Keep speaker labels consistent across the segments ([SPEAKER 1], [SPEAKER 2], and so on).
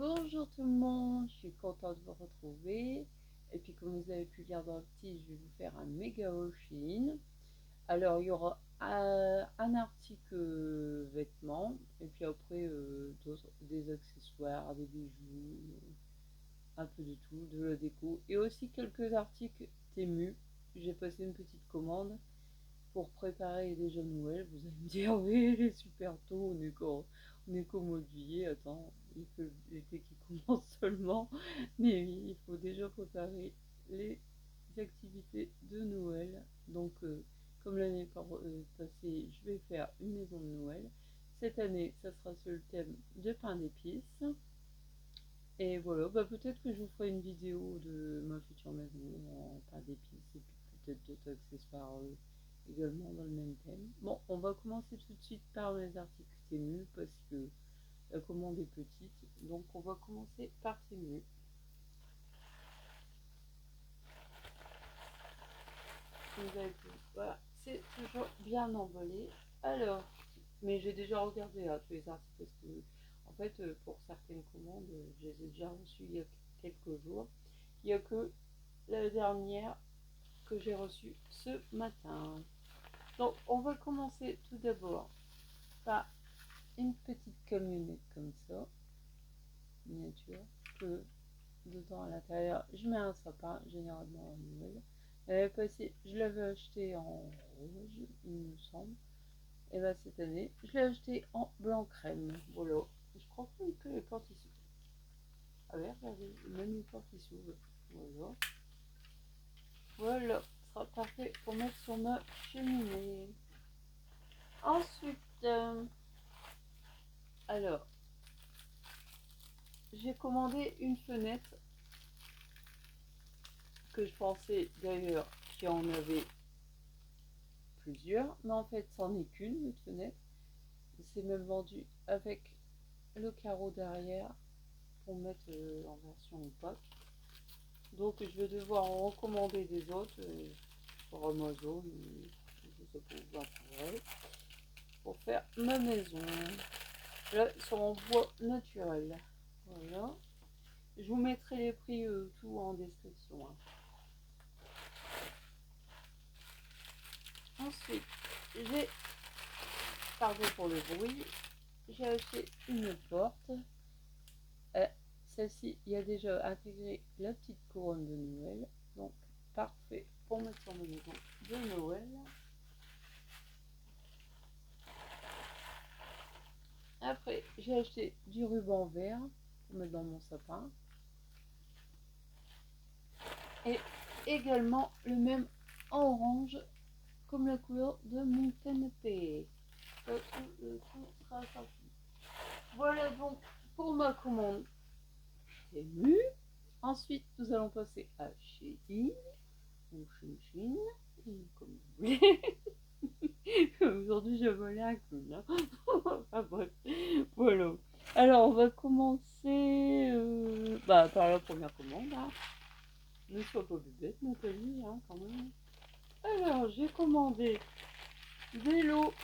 [SPEAKER 1] Bonjour tout le monde, je suis contente de vous retrouver. Et puis comme vous avez pu lire dans le titre, je vais vous faire un méga washing. Alors il y aura un article vêtements, et puis après des accessoires, des bijoux, un peu de tout, de la déco. Et aussi quelques articles Temu. J'ai passé une petite commande pour préparer les jeux de Noël. Vous allez me dire, oui, il est super tôt, on est qu'au mois de juillet, attends, il faut l'été qui commence seulement. Mais oui, il faut déjà préparer les activités de Noël. Donc, comme l'année passée, je vais faire une maison de Noël. Cette année, ça sera sur le thème de pain d'épices. Et voilà, bah peut-être que je vous ferai une vidéo de ma future maison en pain d'épices et puis peut-être d'autres accessoires également dans le même thème. Bon, on va commencer tout de suite par les articles Temu parce que la commande est petite. Donc on va commencer par Temu. Voilà, c'est toujours bien emballé. Alors, mais j'ai déjà regardé là, tous les articles parce que en fait pour certaines commandes, je les ai déjà reçues il y a quelques jours. Il n'y a que la dernière que j'ai reçue ce matin. Donc on va commencer tout d'abord par une petite camionnette comme ça, miniature, que dedans à l'intérieur je mets un sapin, généralement à Noël. L'année passée je l'avais acheté en rouge, il me semble. Et bien cette année je l'ai acheté en blanc crème. Voilà, je crois que les portes ici. Ah ouais, regardez, même les portes qui s'ouvrent. Voilà. Voilà, ce sera parfait pour mettre sur ma cheminée. Ensuite, alors, j'ai commandé une fenêtre que je pensais d'ailleurs qu'il y en avait plusieurs, mais en fait, c'en est qu'une, une fenêtre. C'est même vendu avec le carreau derrière pour mettre en version opaque. Donc, je vais devoir en recommander des autres sur Amazon, je sais pas où pour faire ma maison. Là, ils sont en bois naturel. Voilà. Je vous mettrai les prix tout en description. Hein. Ensuite, j'ai, pardon pour le bruit, j'ai acheté une porte. Celle-ci, il y a déjà intégré la petite couronne de Noël. Donc, parfait pour mettre sur ma maison de Noël. Après, j'ai acheté du ruban vert pour mettre dans mon sapin. Et également le même en orange comme la couleur de mon canapé. Tout sera sorti. Voilà donc pour ma commande Temu. Ensuite, nous allons passer à Shein ou Shein, comme vous voulez. Aujourd'hui, je volais un clown. Hein. Enfin bref, voilà. Alors, on va commencer par la première commande. Hein. Ne sois pas bébête, Nathalie, hein, quand même. Alors, j'ai commandé des lots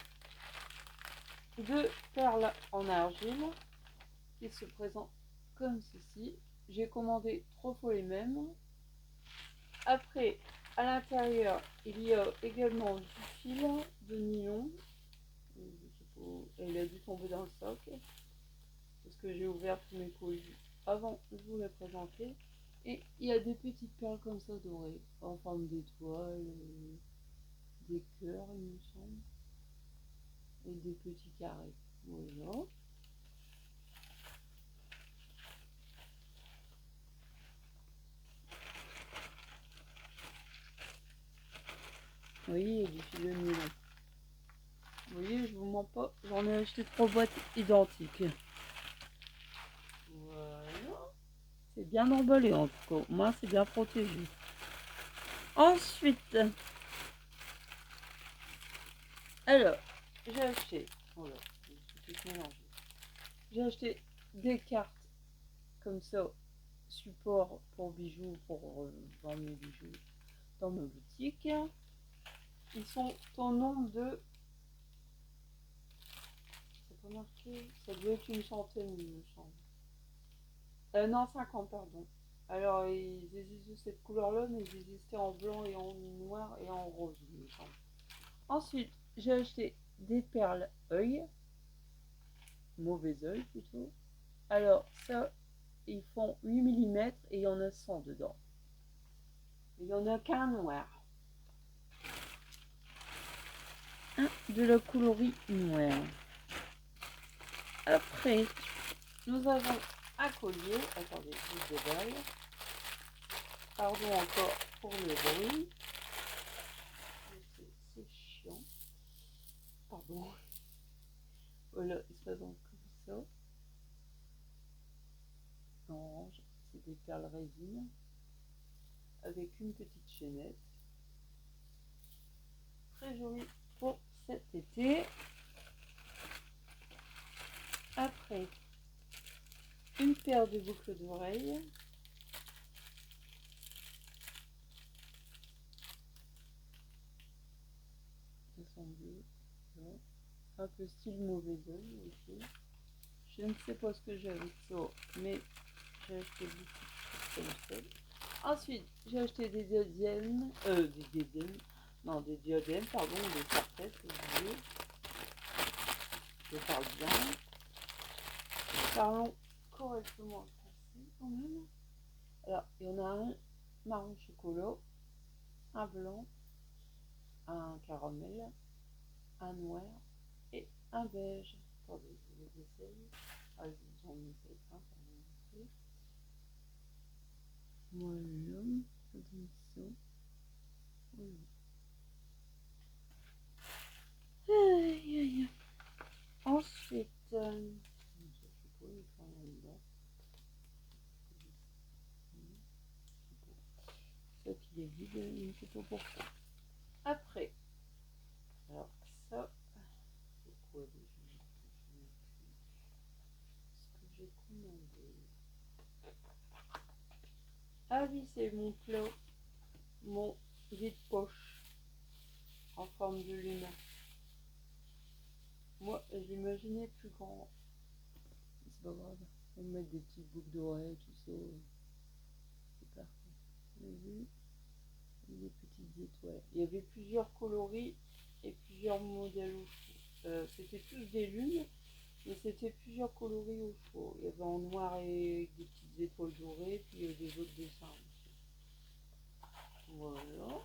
[SPEAKER 1] de perles en argile qui se présentent comme ceci. J'ai commandé 3 fois les mêmes. Après, à l'intérieur, il y a également du fil de nylon. Elle a dû tomber dans le sac parce que j'ai ouvert tous mes colis avant de vous la présenter. Et il y a des petites perles comme ça dorées en forme d'étoiles, des cœurs, il me semble, et des petits carrés. Voilà. Vous voyez, il y a du fil de nylon. Vous voyez, je vous mens pas, j'en ai acheté 3 boîtes identiques. Voilà. C'est bien emballé en tout cas. Moi, c'est bien protégé. Ensuite, alors, j'ai acheté. Voilà, j'ai acheté des cartes comme ça, support pour bijoux, pour vendre mes bijoux dans ma boutique. Ils sont au nombre de. C'est pas marqué. Ça doit être une centaine, il me semble. Non, 50, pardon. Alors, ils existent de cette couleur-là, mais ils existaient en blanc et en noir et en rose. Ensuite, j'ai acheté des perles œil, mauvais œil plutôt. Alors, ça, ils font 8 mm et il y en a 100 dedans. Il n'y en a qu'un noir. De la coloris noire. Après, nous avons un collier. Attendez, je déballe. Pardon encore pour le bruit. C'est chiant. Pardon. Voilà, il se présente comme ça. Orange, c'est des perles résine. Avec une petite chaînette. Très joli pour cet été. Après, une paire de boucles d'oreilles. Elles sont bleues. Un peu style mauvais œil aussi. Je ne sais pas ce que j'ai avec ça, mais j'ai acheté beaucoup de comme ça. Ensuite, j'ai acheté des diadèmes, des diadèmes, pardon, des carpettes, je parle bien. Parlons correctement le français quand même. Alors, il y en a un marron chocolat, un blanc, un caramel, un noir et un beige. Attendez, je les essaye. Ah, j'en essaye un pour vous montrer. Voilà, ça donne ça. Voilà. Aïe, aïe, aïe. Ensuite, je sais pas, il faut rien dedans. Ça qui est vide, je ne sais pas pourquoi. Après, alors ça, c'est quoi déjà? Ce que j'ai commandé. Ah oui, c'est mon plat, mon vide-poche en forme de lune. Moi, je l'imaginais plus grand. C'est pas grave. On va mettre des petites boucles d'oreilles, tout ça. C'est parfait. Vous avez vu? Des petites étoiles. Il y avait plusieurs coloris et plusieurs modèles au chaud. C'était tous des lunes, mais c'était plusieurs coloris au chaud. Il y avait en noir et des petites étoiles dorées, puis il y a des autres dessins aussi. Voilà.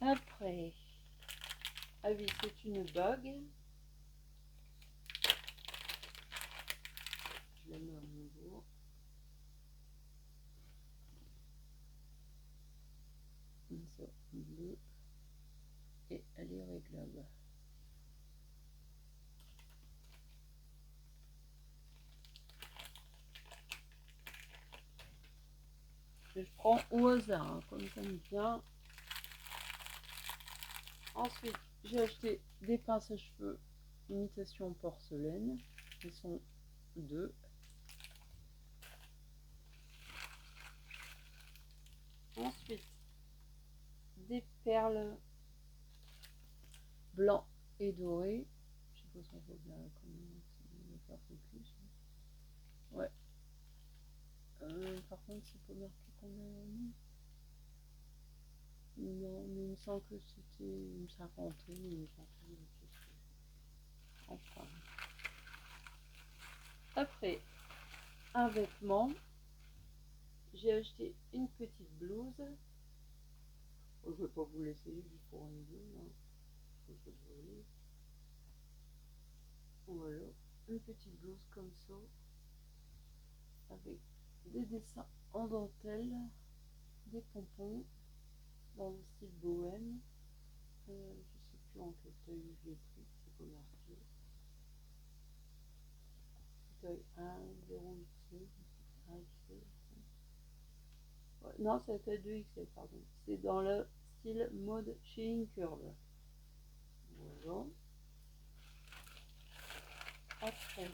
[SPEAKER 1] Après, ah oui, c'est une bague. Je la mets à mon dos. Comme ça, bleu. Et elle est réglable. Je prends au hasard, hein, comme ça me vient. Ensuite, j'ai acheté des pinces à cheveux imitation porcelaine. Ils sont 2. Ensuite, des perles blancs et dorés. Je sais pas si on voit bien comment on va faire focus. Ouais. Par contre, c'est pas marqué combien il y en a. Non, mais il me semble que c'était une cinquantaine, une centaine. Enfin. Après, un vêtement. J'ai acheté une petite blouse. Je ne vais pas vous l'essayer juste pour une blouse. Hein. Voilà, une petite blouse comme ça, avec des dessins en dentelle, des pompons, dans le style bohème. Je sais plus en quelle taille je l'ai pris, c'est pas marqué. Taille 1, 0, XL, 1 XL. Ouais, non, c'est taille 2 XL, pardon. C'est dans le style mode Shein Curve. Voilà. Après,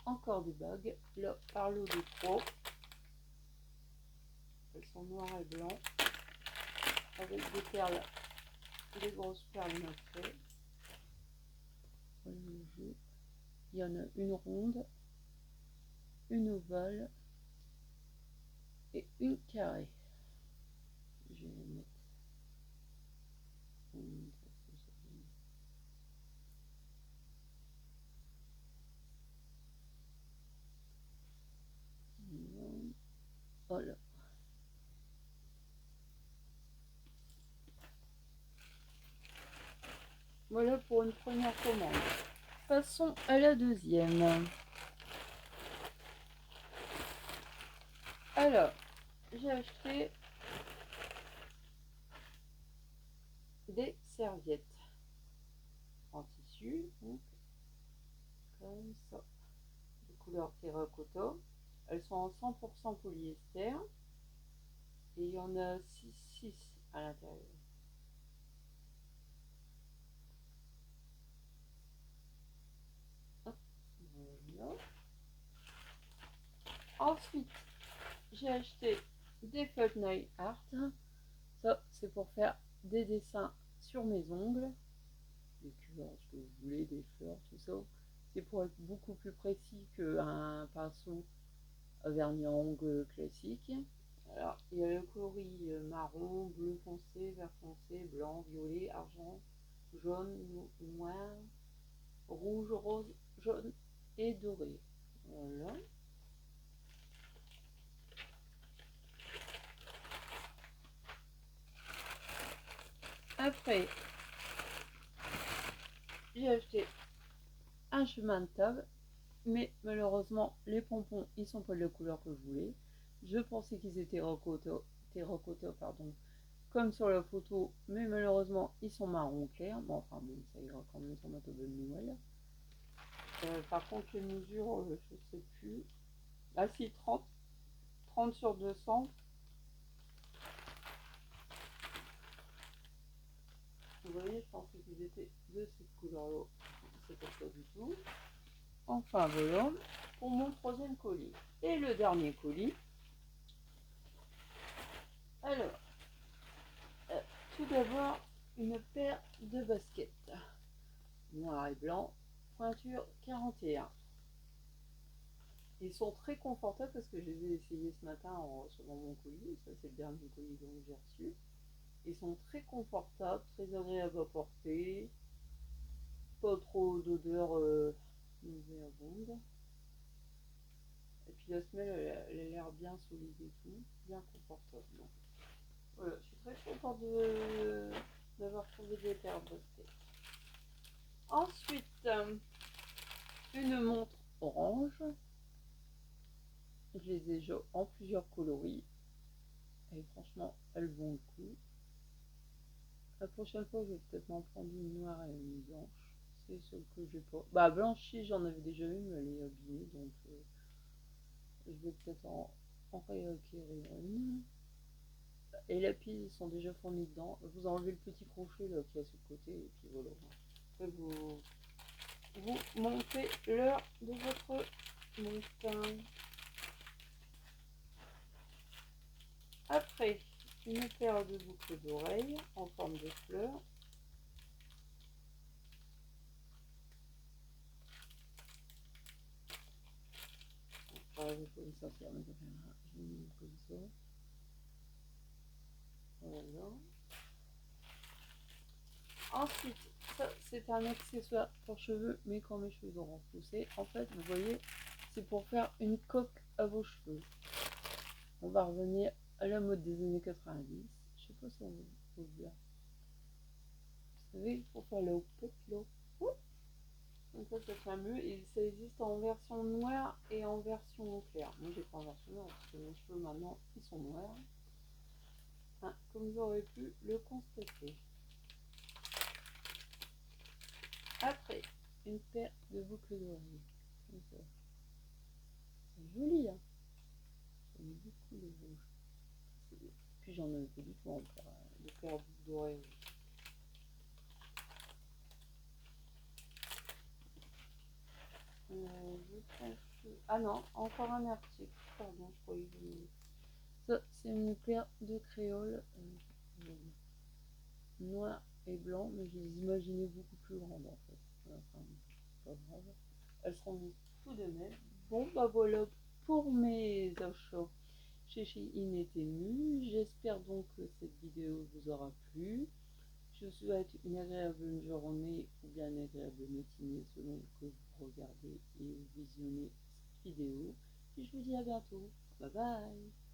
[SPEAKER 1] encore des bagues. Là, par lot de 3. Elles sont noires et blancs. Avec des perles, des grosses perles nacrées. Il y en a une ronde, une ovale et une carrée. Je vais les mettre. Voilà. Voilà pour une première commande. Passons à la deuxième. Alors, j'ai acheté des serviettes en tissu, donc comme ça, de couleur terracotta. Elles sont en 100% polyester et il y en a 6 à l'intérieur. Voilà. Ensuite, j'ai acheté des feuilles nail art. Ça, c'est pour faire des dessins sur mes ongles, des couleurs, ce que vous voulez, des fleurs, tout ça. C'est pour être beaucoup plus précis qu'un pinceau à vernis à ongles classique. Alors, il y a le coloris marron, bleu foncé, vert foncé, blanc, violet, argent, jaune, noir, rouge, rose, jaune et doré. Voilà. Après, j'ai acheté un chemin de table, mais malheureusement, les pompons, ils sont pas de la couleur que je voulais. Je pensais qu'ils étaient terracotta, pardon, comme sur la photo, mais malheureusement, ils sont marron clair. Bon, enfin bon, ça ira quand même sur ma table de Noël. Par contre, les mesures, je sais plus. Ah si, 30 sur 200. Vous voyez, je pensais qu'ils étaient de cette couleur-là. C'est pas ça du tout. Enfin voilà, pour mon troisième colis. Et le dernier colis. Alors, tout d'abord, une paire de baskets. Noir et blanc, pointure 41. Ils sont très confortables parce que je les ai essayés ce matin en recevant mon colis. Ça, c'est le dernier colis que j'ai reçu. Ils sont très confortables, très agréables à porter. Pas trop d'odeur nauséabonde. Et puis la semelle, elle a l'air bien solide et tout, bien confortable. Donc, voilà, je suis très contente d'avoir trouvé des paires de baskets. Ensuite, une montre orange. Je les ai en plusieurs coloris. Et franchement, elles vont le coup. La prochaine fois, je vais peut-être m'en prendre une noire et une blanche. C'est celle que j'ai pas. Bah, blanchie, j'en avais déjà une, mais elle est abîmée. Donc, je vais peut-être en réacquérir une. Et les piles, ils sont déjà fournis dedans. Vous enlevez le petit crochet là qui est à ce côté. Et puis voilà. Après, vous montez l'heure de votre montagne. Après, une paire de boucles d'oreilles en forme de fleurs. Je vais pas me sortir, mais je vais mettre comme ça. Voilà. Ensuite, ça c'est un accessoire pour cheveux, mais quand mes cheveux auront poussé, en fait, vous voyez, c'est pour faire une coque à vos cheveux. On va revenir à la mode des années 90. Je sais pas si on peut bien. Vous savez, pour faire le hop là. Donc ça fameux et ça existe en version noire et en version claire. Moi j'ai pas en version noire parce que mes cheveux maintenant ils sont noirs. Hein, comme vous aurez pu le constater. Après, une paire de boucles d'oreilles. C'est joli, hein. J'aime beaucoup le rouge. Puis j'en ai pas du tout en paire de boucles d'oreilles. Je pense que... Ah non, encore un article. Pardon, je croyais que... Ça, c'est une paire de créoles noir et blanc, mais je les imaginais beaucoup plus grandes en fait. Enfin, pas grave. Elles seront tout de même. Bon, bah voilà pour mes achats chez Shein et Temu. J'espère donc que cette vidéo vous aura plu. Je vous souhaite une agréable journée ou bien une agréable matinée selon que vous regardez et visionnez cette vidéo. Et je vous dis à bientôt. Bye bye.